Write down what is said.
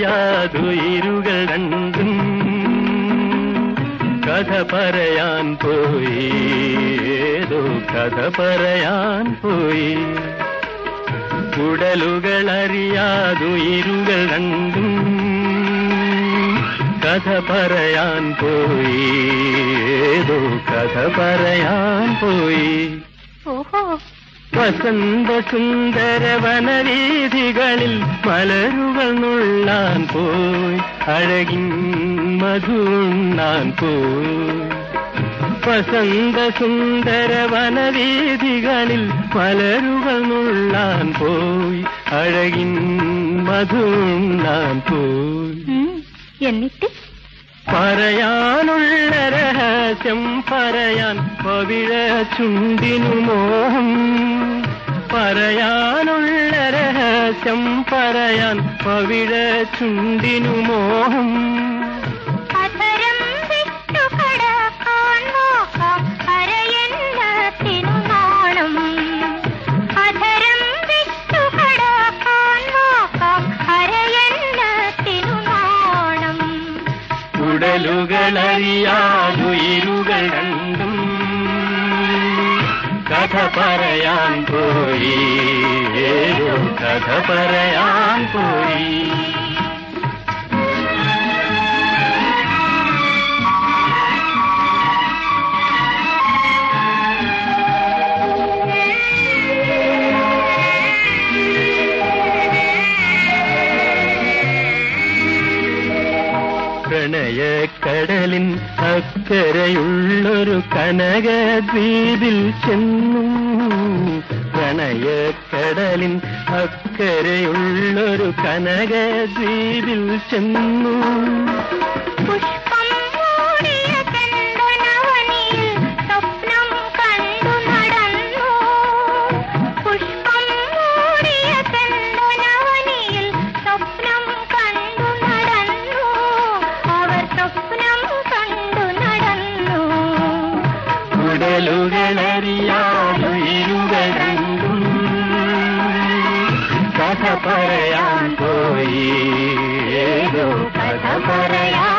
ഉടലുകളറിയാതുയിരുകൾ രണ്ടും കഥ പറയാൻ പോയി, ഏതോ കഥ പറയാൻ പോയി. ഉടലുകളറിയാതുയിരുകൾ രണ്ടും കഥ പറയാൻ പോയി, ഏതോ കഥ പറയാൻ പോയി. വസന്തസുന്ദര വനവീഥികളിൽ മലരുകൾ നുള്ളാൻ പോയി, അഴകിൻ മധുണ്ണാൻ പോയി. വസന്തസുന്ദര വനവീഥികളിൽ മലരുകൾ നുള്ളാൻ പോയി, അഴകിൻ മധുണ്ണാൻ പോയി. എന്നിട്ട് പറയാനുള്ള രഹസ്യം പറയാൻ പവിഴ ചുണ്ടിനു മോഹം, പറയാനുള്ള രഹസ്യം പറയാൻ പവിഴ ചുണ്ടിനു മോഹം. ഉടലുകളറിയാതുയിരുകൾ രണ്ടും കഥ പറയാൻ പോയി, ഏതോ കഥ പറയാൻ പോയി. പ്രണയക്കടലിൻ അക്കരയുള്ളൊരു കനകദ്വീപിൽ ചെന്നു, പ്രണയക്കടലിൻ അക്കരയുള്ളൊരു കനകദ്വീപിൽ ചെന്നു. ഉടലുകളറിയാതുയിരുകൾ രണ്ടും കഥ പറയാൻ പോയി, ഏതോ കഥ പറയാൻ